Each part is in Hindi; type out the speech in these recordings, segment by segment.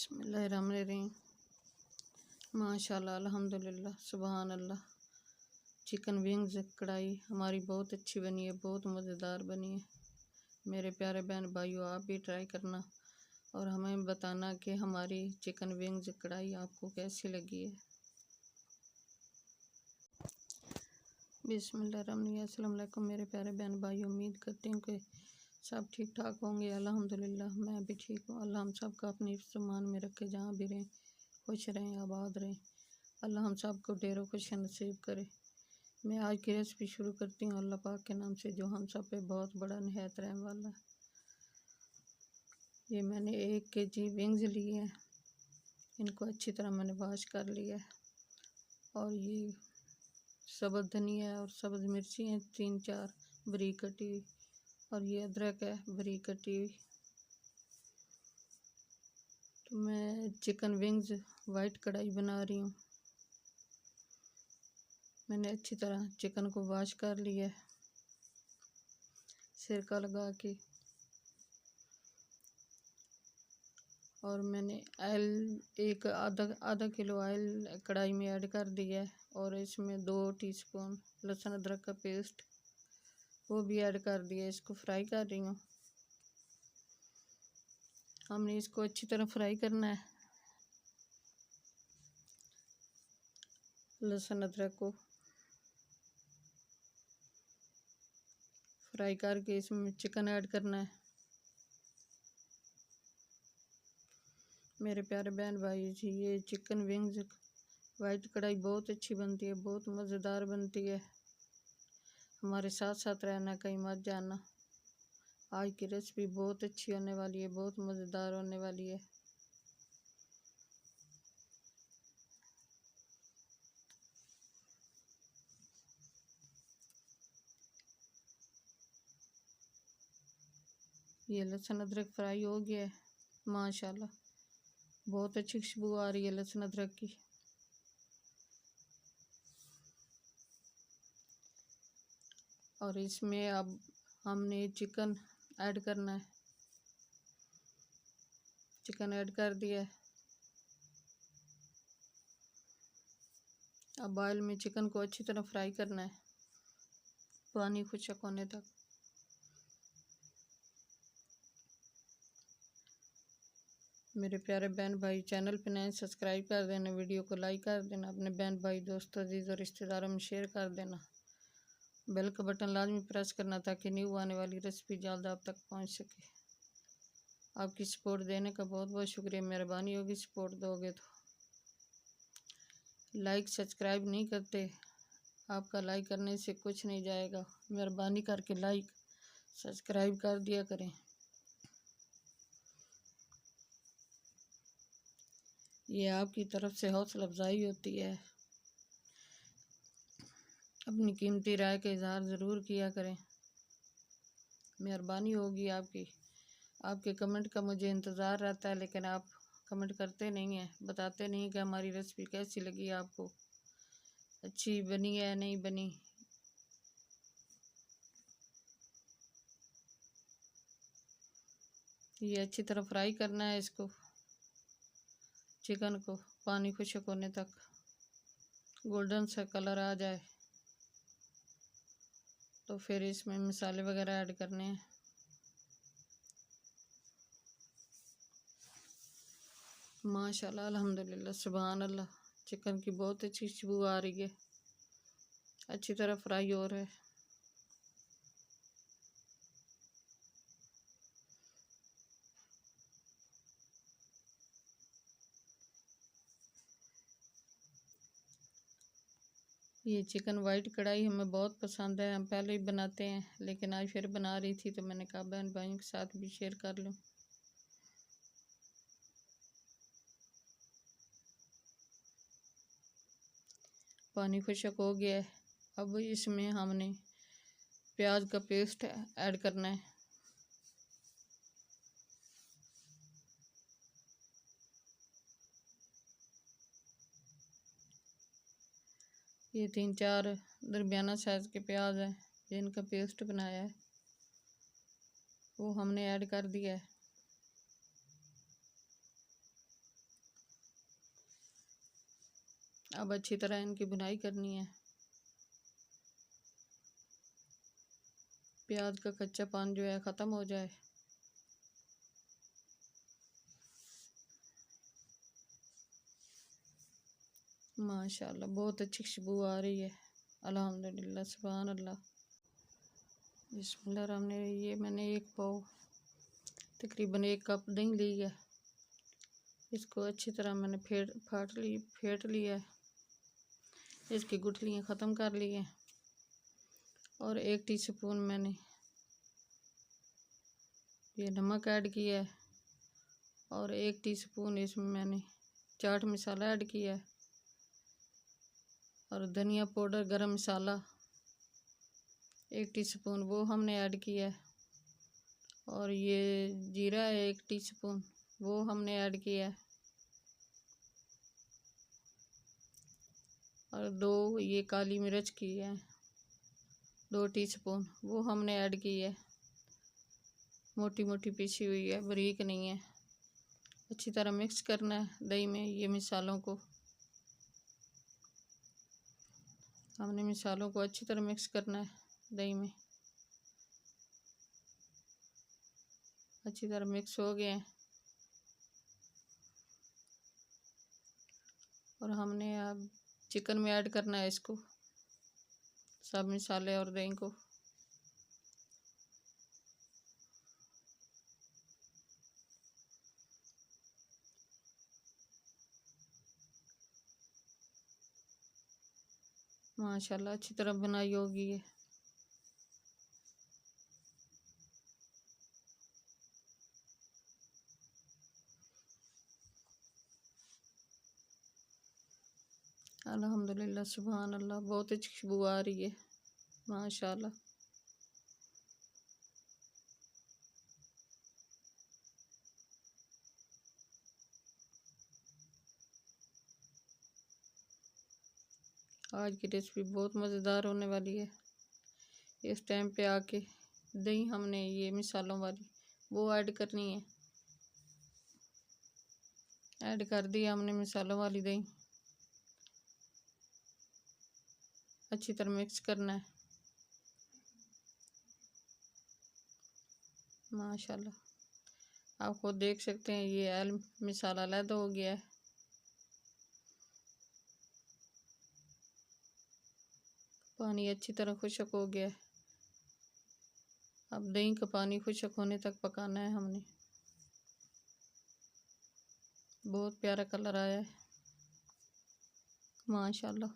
बिस्मिल्लाहिर्रहमानिर्रहीम। माशाल्लाह, अल्हम्दुलिल्लाह, सुबहान अल्लाह। चिकन विंग्स कढ़ाई हमारी बहुत अच्छी बनी है, बहुत मज़ेदार बनी है। मेरे प्यारे बहन भाइयों, आप भी ट्राई करना और हमें बताना कि हमारी चिकन विंग्स कढ़ाई आपको कैसी लगी है। बिस्मिल्लाहिर्रहमानिर्रहीम। अस्सलाम वालेकुम मेरे प्यारे बहन भाइयों, उम्मीद करती हूँ कि सब ठीक ठाक होंगे। अल्हम्दुलिल्लाह मैं भी ठीक हूँ। अल्लाह हम सब का अपनी ईमान में रखे, जहाँ भी रहें खुश रहें, आबाद रहें। अल्लाह हम सब को ढेरों खुश नसीब करे। मैं आज की रेसिपी शुरू करती हूँ अल्लाह पाक के नाम से, जो हम सब पे बहुत बड़ा निहायत रहने वाला है। ये मैंने 1 kg विंग्स लिए हैं, इनको अच्छी तरह मैंने वॉश कर लिया है। और ये सब्ज़ धनिया और सब्ज़ मिर्ची हैं 3-4 बारीक कटी हुई, और ये अदरक है बारीक कटी हुई। तो मैं चिकन विंग्स वाइट कढ़ाई बना रही हूँ। मैंने अच्छी तरह चिकन को वॉश कर लिया है, सिरका लगा के। और मैंने ऑयल एक आधा किलो ऑयल कढ़ाई में ऐड कर दिया है, और इसमें 2 टीस्पून लहसुन अदरक का पेस्ट वो भी ऐड कर दिया। इसको फ्राई कर रही हूँ। हमने इसको अच्छी तरह फ्राई करना है, लहसुन अदरक को फ्राई करके इसमें चिकन ऐड करना है। मेरे प्यारे बहन भाई जी, ये चिकन विंग्स वाइट कढ़ाई बहुत अच्छी बनती है, बहुत मज़ेदार बनती है। हमारे साथ साथ रहना, कहीं मत जाना। आज की रेसिपी बहुत अच्छी होने वाली है, बहुत मज़ेदार होने वाली है। ये लहसुन अदरक फ्राई हो गया है माशाल्लाह, बहुत अच्छी खुशबू आ रही है लहसुन अदरक की। और इसमें अब हमने चिकन ऐड करना है। चिकन ऐड कर दिया है। अब ऑयल में चिकन को अच्छी तरह फ्राई करना है, पानी खुश्क होने तक। मेरे प्यारे बहन भाई, चैनल पे नए सब्सक्राइब कर देना, वीडियो को लाइक कर देना, अपने बहन भाई दोस्तों अजीज़ और रिश्तेदारों में शेयर कर देना। बेल का बटन लाजमी प्रेस करना, ताकि न्यू आने वाली रेसिपी जल्द आप तक पहुंच सके। आपकी सपोर्ट देने का बहुत बहुत शुक्रिया, मेहरबानी होगी सपोर्ट दोगे तो। लाइक सब्सक्राइब नहीं करते, आपका लाइक करने से कुछ नहीं जाएगा। मेहरबानी करके लाइक सब्सक्राइब कर दिया करें। ये आपकी तरफ से हौसला अफजाई होती है। अपनी कीमती राय का इजहार ज़रूर किया करें, मेहरबानी होगी आपकी। आपके कमेंट का मुझे इंतज़ार रहता है, लेकिन आप कमेंट करते नहीं हैं, बताते नहीं कि हमारी रेसिपी कैसी लगी आपको, अच्छी बनी है नहीं बनी। ये अच्छी तरह फ्राई करना है इसको, चिकन को, पानी खुश्क होने तक, गोल्डन सा कलर आ जाए तो फिर इसमें मसाले वगैरह ऐड करने हैं। माशाल्लाह, अल्हम्दुलिल्लाह, सुभान अल्लाह, चिकन की बहुत अच्छी खुशबू आ रही है, अच्छी तरह फ्राई हो रहा है। ये चिकन वाइट कढ़ाई हमें बहुत पसंद है, हम पहले ही बनाते हैं, लेकिन आज फिर बना रही थी तो मैंने कहा बहन भाइयों के साथ भी शेयर कर लूँ। पानी खुश्क हो गया है। अब इसमें हमने प्याज का पेस्ट ऐड करना है। ये 3-4 दरमियाना साइज़ के प्याज हैं, जिनका पेस्ट बनाया है वो हमने ऐड कर दिया है। अब अच्छी तरह इनकी भुनाई करनी है। प्याज का कच्चापन जो है ख़त्म हो जाए। माशाल्लाह बहुत अच्छी खुशबू आ रही है। अल्हम्दुलिल्लाह, सुभान अल्लाह। बिस्मिल्लाह। ये मैंने एक पाव तकरीबन 1 कप दही ली है। इसको अच्छी तरह मैंने फेंट लिया है। इसकी गुठलियाँ ख़त्म कर ली हैं। और 1 टीस्पून मैंने ये नमक ऐड किया है। और 1 टीस्पून इसमें मैंने चाट मसाला ऐड किया है। और धनिया पाउडर, गरम मसाला 1 टीस्पून वो हमने ऐड किया है। और ये जीरा है 1 टीस्पून, वो हमने ऐड किया है। और 2 ये काली मिर्च की है 2 टीस्पून, वो हमने ऐड की है। मोटी मोटी पीसी हुई है, बारीक नहीं है। अच्छी तरह मिक्स करना है दही में ये मसालों को। हमने मसालों को अच्छी तरह मिक्स करना है दही में। अच्छी तरह मिक्स हो गए हैं। और हमने अब चिकन में ऐड करना है इसको, सब मसाले और दही को। माशाल्लाह अच्छी तरह बनाई होगी ये। अल्हम्दुलिल्लाह, सुभान अल्लाह, बहुत अच्छी खुशबू आ रही है माशाल्लाह। आज की रेसिपी बहुत मज़ेदार होने वाली है। इस टाइम पे आके दही हमने ये मसालों वाली वो ऐड करनी है। ऐड कर दी हमने मसालों वाली दही। अच्छी तरह मिक्स करना है माशाल्लाह। आप खुद देख सकते हैं ये मसाला अलग हो गया है। पानी अच्छी तरह खुश्क हो गया है। अब दही का पानी खुश्क होने तक पकाना है हमने। बहुत प्यारा कलर आया है माशाल्लाह।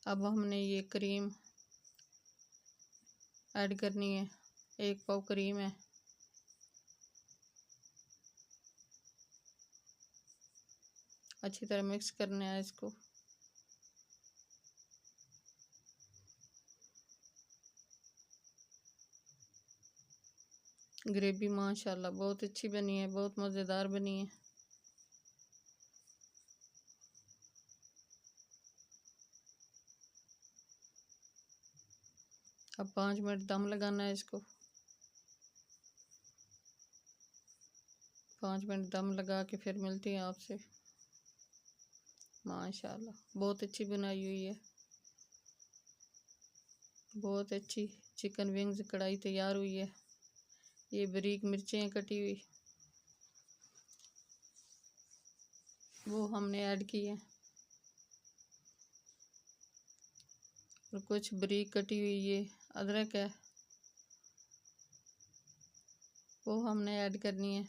अब हमने ये क्रीम ऐड करनी है। 1 पाव क्रीम है। अच्छी तरह मिक्स करना है इसको। ग्रेवी माशाल्लाह बहुत अच्छी बनी है, बहुत मज़ेदार बनी है। अब 5 मिनट दम लगाना है इसको। 5 मिनट दम लगा के फिर मिलती हैं आपसे। माशाल्लाह बहुत अच्छी बनाई हुई है। बहुत अच्छी चिकन विंग्स कढ़ाई तैयार हुई है। ये बारीक मिर्चें कटी हुई वो हमने ऐड की है। और कुछ बारीक कटी हुई ये अदरक है, वो हमने ऐड करनी है।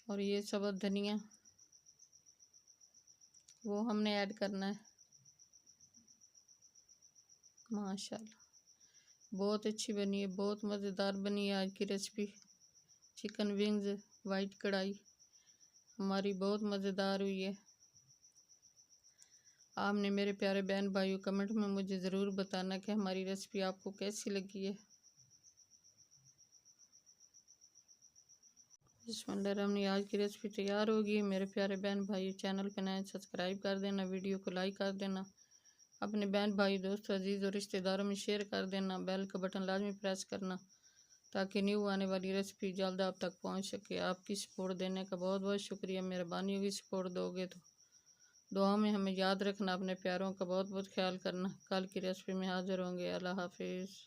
और ये सबज धनिया वो हमने ऐड करना है। माशाल्लाह बहुत अच्छी बनी है, बहुत मज़ेदार बनी है आज की रेसिपी। चिकन विंग्स वाइट कढ़ाई हमारी बहुत मज़ेदार हुई है। आपने मेरे प्यारे बहन भाइयों कमेंट में मुझे ज़रूर बताना कि हमारी रेसिपी आपको कैसी लगी है। बिस्मिल्लाह, आज की रेसिपी तैयार होगी। मेरे प्यारे बहन भाई चैनल पे नए सब्सक्राइब कर देना, वीडियो को लाइक कर देना। अपने बहन भाई दोस्तों अजीज़ और रिश्तेदारों में शेयर कर देना। बेल का बटन लाजमी प्रेस करना ताकि न्यू आने वाली रेसिपी जल्द आप तक पहुंच सके। आपकी सपोर्ट देने का बहुत बहुत शुक्रिया। मेहरबानी होगी सपोर्ट दोगे तो। दुआ में हमें याद रखना, अपने प्यारों का बहुत बहुत ख्याल करना। कल की रेसिपी में हाजिर होंगे। अल्लाह हाफिज़।